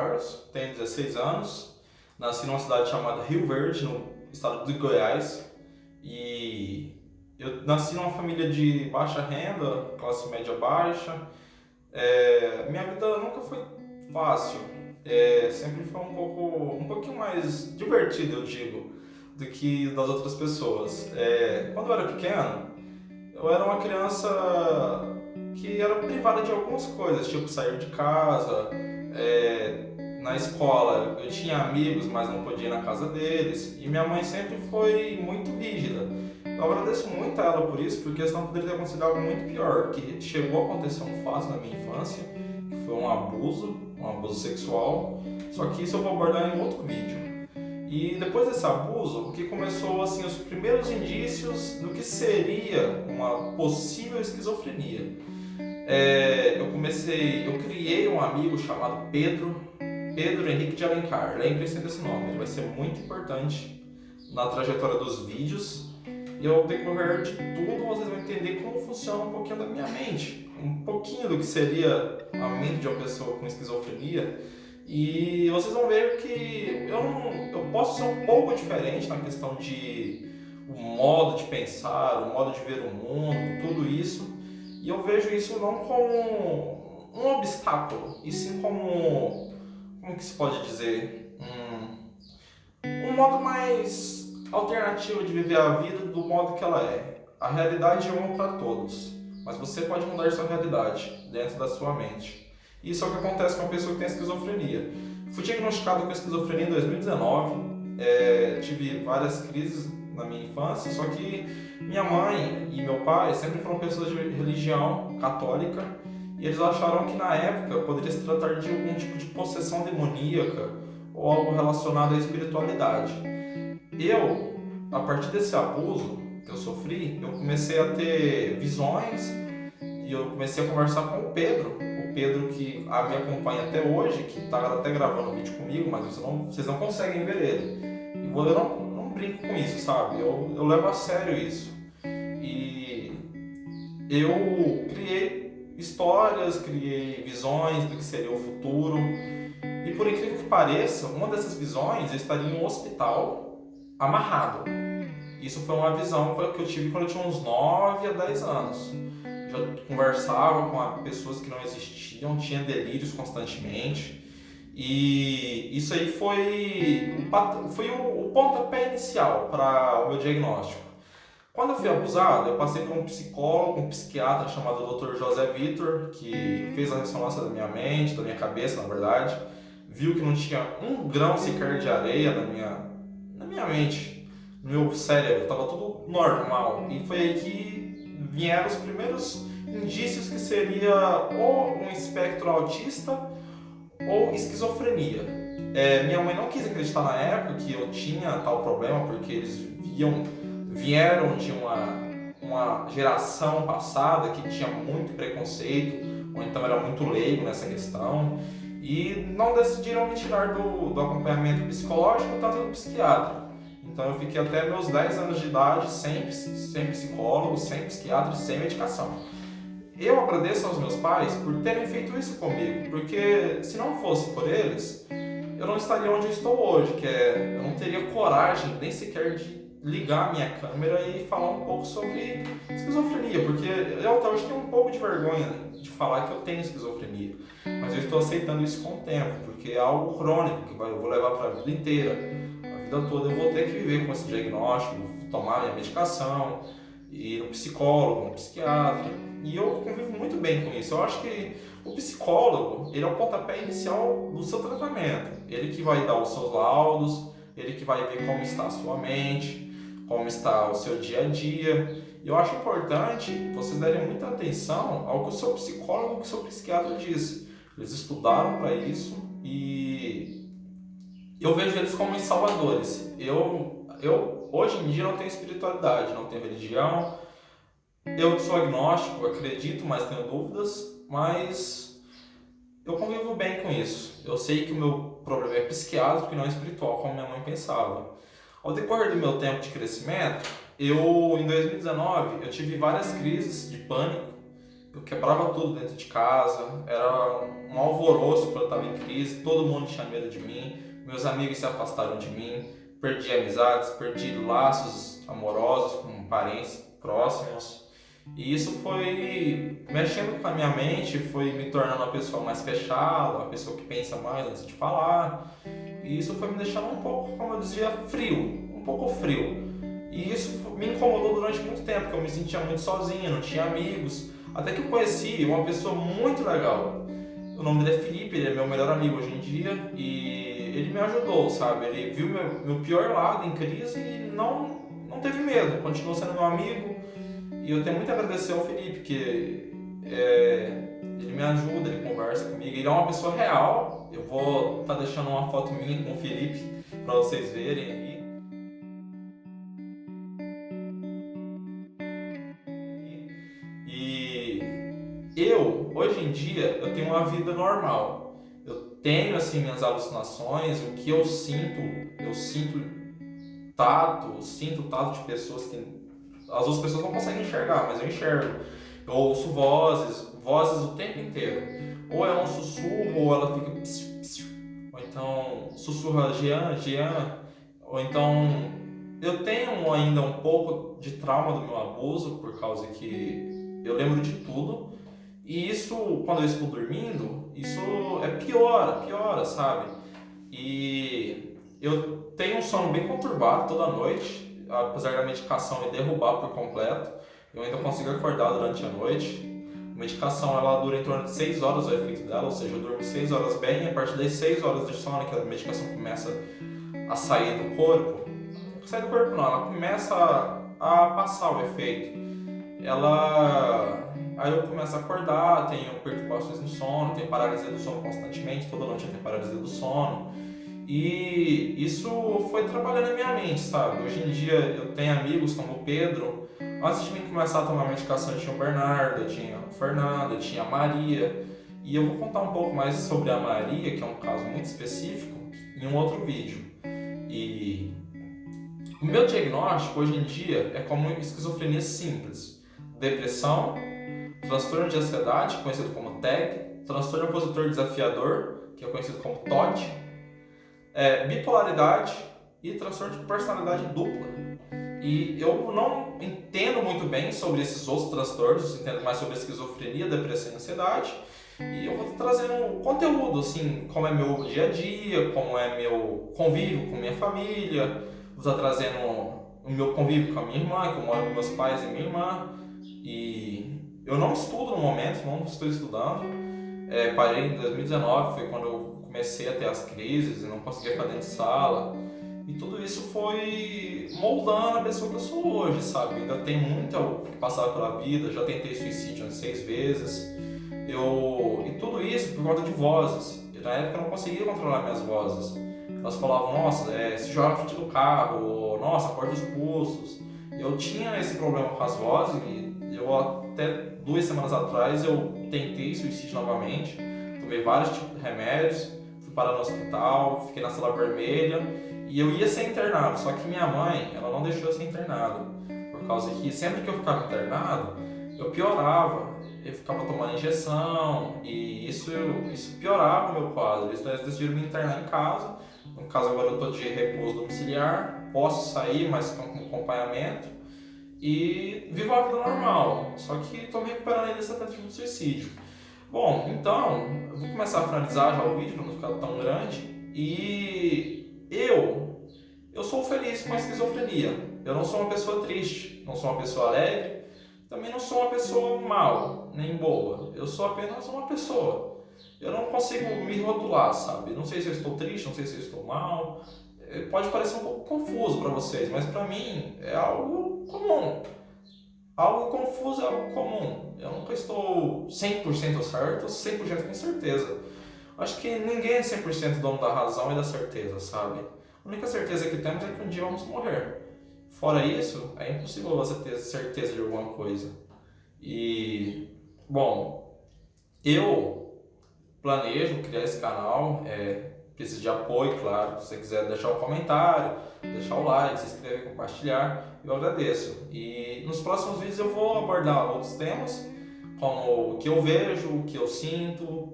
Carlos, tenho 16 anos, nasci numa cidade chamada Rio Verde, no estado de Goiás, e eu nasci numa família de baixa renda, classe média baixa. Minha vida nunca foi fácil, sempre foi um pouquinho mais divertido, eu digo, do que das outras pessoas. Quando eu era pequeno, eu era uma criança que era privada de algumas coisas, tipo sair de casa, na escola eu tinha amigos, mas não podia ir na casa deles, e minha mãe sempre foi muito rígida. Eu agradeço muito a ela por isso, porque senão poderia ter acontecido algo muito pior, que chegou a acontecer um fato na minha infância, que foi um abuso sexual, só que isso eu vou abordar em outro vídeo. E depois desse abuso, que começou assim os primeiros indícios do que seria uma possível esquizofrenia. Eu criei um amigo chamado Pedro Henrique de Alencar. Lembre-se desse nome, ele vai ser muito importante na trajetória dos vídeos. E ao decorrer de tudo, vocês vão entender como funciona um pouquinho da minha mente, um pouquinho do que seria a mente de uma pessoa com esquizofrenia. E vocês vão ver que eu posso ser um pouco diferente na questão de o modo de pensar, o modo de ver o mundo, tudo isso. E eu vejo isso não como um obstáculo, e sim como que se pode dizer, um modo mais alternativo de viver a vida do modo que ela é. A realidade é uma para todos, mas você pode mudar sua realidade dentro da sua mente. Isso é o que acontece com uma pessoa que tem esquizofrenia. Fui diagnosticado com esquizofrenia em 2019, tive várias crises na minha infância, só que minha mãe e meu pai sempre foram pessoas de religião católica, e eles acharam que na época poderia se tratar de algum tipo de possessão demoníaca ou algo relacionado à espiritualidade. A partir desse abuso que eu sofri, eu comecei a ter visões e eu comecei a conversar com o Pedro que me acompanha até hoje, que está até gravando um vídeo comigo, mas vocês não conseguem ver ele. E eu não brinco com isso, sabe? Eu levo a sério isso. E eu criei histórias, criei visões do que seria o futuro. E por incrível que pareça, uma dessas visões eu estaria em um hospital amarrado. Isso foi uma visão que eu tive quando eu tinha uns 9 a 10 anos. Já conversava com pessoas que não existiam, tinha delírios constantemente. E isso aí foi o pontapé inicial para o meu diagnóstico. Quando eu fui abusado, eu passei por um psicólogo, um psiquiatra chamado Dr. José Vitor, que fez a ressonância da minha mente, da minha cabeça, na verdade. Viu que não tinha um grão sequer de areia na minha mente, no meu cérebro, estava tudo normal. E foi aí que vieram os primeiros indícios que seria ou um espectro autista ou esquizofrenia. Minha mãe não quis acreditar na época que eu tinha tal problema, porque eles vieram de uma geração passada que tinha muito preconceito, ou então era muito leigo nessa questão, e não decidiram me tirar do acompanhamento psicológico, tanto do psiquiatra. Então eu fiquei até meus 10 anos de idade sem psicólogo, sem psiquiatra, sem medicação. Eu agradeço aos meus pais por terem feito isso comigo, porque se não fosse por eles, eu não estaria onde eu estou hoje, eu não teria coragem nem sequer de ligar a minha câmera e falar um pouco sobre esquizofrenia, porque eu até hoje tenho um pouco de vergonha de falar que eu tenho esquizofrenia, mas eu estou aceitando isso com o tempo, porque é algo crônico que eu vou levar para a vida inteira. A vida toda eu vou ter que viver com esse diagnóstico, tomar minha medicação, ir no psicólogo, no psiquiatra, e eu convivo muito bem com isso. Eu acho que o psicólogo, ele é o pontapé inicial do seu tratamento, ele que vai dar os seus laudos, ele que vai ver como está a sua mente, como está o seu dia a dia. E eu acho importante vocês darem muita atenção ao que o seu psicólogo, o que o seu psiquiatra diz. Eles estudaram para isso e eu vejo eles como salvadores. Eu hoje em dia não tenho espiritualidade, não tenho religião, eu sou agnóstico, acredito, mas tenho dúvidas, mas eu convivo bem com isso. Eu sei que o meu problema é psiquiátrico e não espiritual, como minha mãe pensava. Ao decorrer do meu tempo de crescimento, em 2019, eu tive várias crises de pânico. eu quebrava tudo dentro de casa, era um alvoroço quando eu estava em crise, todo mundo tinha medo de mim, meus amigos se afastaram de mim, perdi amizades, perdi laços amorosos com parentes próximos. E isso foi mexendo com a minha mente, foi me tornando uma pessoa mais fechada, uma pessoa que pensa mais antes de falar. E isso foi me deixando um pouco, como eu dizia, frio, um pouco frio. E isso me incomodou durante muito tempo, porque eu me sentia muito sozinho, não tinha amigos. Até que eu conheci uma pessoa muito legal. O nome dele é Felipe, ele é meu melhor amigo hoje em dia. E ele me ajudou, sabe? Ele viu meu pior lado em crise e não teve medo, continuou sendo meu amigo. E eu tenho muito a agradecer ao Felipe, que ele me ajuda, ele conversa comigo, ele é uma pessoa real. Eu vou estar deixando uma foto minha com o Felipe para vocês verem aí. E hoje em dia, eu tenho uma vida normal. Eu tenho assim minhas alucinações, o que eu sinto sinto tato de pessoas que as outras pessoas não conseguem enxergar, mas eu enxergo. Eu ouço vozes o tempo inteiro. Ou é um sussurro, ou ela fica psiu, psiu, ou então sussurra Jean, Jean, ou então eu tenho ainda um pouco de trauma do meu abuso, por causa que eu lembro de tudo. E isso, quando eu estou dormindo, isso piora, sabe? E eu tenho um sono bem conturbado toda noite, apesar da medicação me derrubar por completo, eu ainda consigo acordar durante a noite. A medicação ela dura em torno de 6 horas o efeito dela, ou seja, eu durmo 6 horas bem, e a partir das 6 horas de sono que a medicação começa a sair do corpo, ela começa a passar o efeito. Aí eu começo a acordar, tenho perturbações no sono, tenho paralisia do sono constantemente, toda noite eu tenho paralisia do sono. E isso foi trabalhando na minha mente, sabe? Hoje em dia eu tenho amigos como o Pedro. Antes de mim começar a tomar medicação, eu tinha o Bernardo, eu tinha o Fernando, eu tinha a Maria. E eu vou contar um pouco mais sobre a Maria, que é um caso muito específico, em um outro vídeo. E o meu diagnóstico hoje em dia é como esquizofrenia simples: depressão, transtorno de ansiedade, conhecido como TAG, transtorno opositor desafiador, que é conhecido como TOD, bipolaridade e transtorno de personalidade dupla. E eu não entendo muito bem sobre esses outros transtornos, entendo mais sobre a esquizofrenia, depressão e ansiedade. E eu vou trazendo conteúdo, assim, como é meu dia a dia, como é meu convívio com minha família. Vou estar trazendo o meu convívio com a minha irmã, que eu moro com meus pais e minha irmã. E eu não estudo no momento, não estou estudando. Parei em 2019, foi quando eu comecei a ter as crises e não conseguia ficar dentro de sala. E tudo isso foi moldando a pessoa que eu sou hoje, sabe? Ainda tem muito que passar pela vida, já tentei suicídio 6 vezes. E tudo isso por conta de vozes. Na época eu não conseguia controlar minhas vozes. Elas falavam, nossa, se joga na frente do carro, ou, nossa, corta os pulsos. Eu tinha esse problema com as vozes e eu até 2 semanas atrás eu tentei suicídio novamente. Tomei vários tipos de remédios, fui parar no hospital, fiquei na sala vermelha e eu ia ser internado, só que minha mãe, ela não deixou eu ser internado, por causa que sempre que eu ficava internado, eu piorava, eu ficava tomando injeção e isso piorava o meu quadro. Eles decidiram me internar em casa. No caso agora eu estou de repouso domiciliar, posso sair, mas com acompanhamento e vivo a vida normal, só que estou me recuperando dessa tentativa de suicídio. Bom, então, eu vou começar a finalizar já o vídeo para não ficar tão grande. E eu sou feliz com a esquizofrenia. Eu não sou uma pessoa triste, não sou uma pessoa alegre, também não sou uma pessoa mal, nem boa. Eu sou apenas uma pessoa. Eu não consigo me rotular, sabe? Não sei se eu estou triste, não sei se eu estou mal. Pode parecer um pouco confuso para vocês, mas para mim é algo comum. Algo confuso é algo comum. Eu nunca estou 100% certo, 100% com certeza. Acho que ninguém é 100% dono da razão e da certeza, sabe? A única certeza que temos é que um dia vamos morrer. Fora isso, é impossível você ter certeza de alguma coisa. E, bom, eu planejo criar esse canal, preciso de apoio, claro. Se você quiser deixar um comentário, deixar o like, se inscrever, compartilhar, eu agradeço. E nos próximos vídeos eu vou abordar outros temas, como o que eu vejo, o que eu sinto,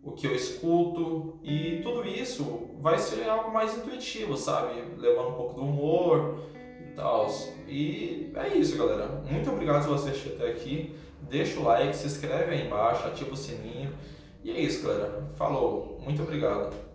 o que eu escuto, e tudo isso vai ser algo mais intuitivo, sabe? Levando um pouco do humor e tal. E é isso, galera. Muito obrigado se você assistiu até aqui. Deixa o like, se inscreve aí embaixo, ativa o sininho. E é isso, galera. Falou. Muito obrigado.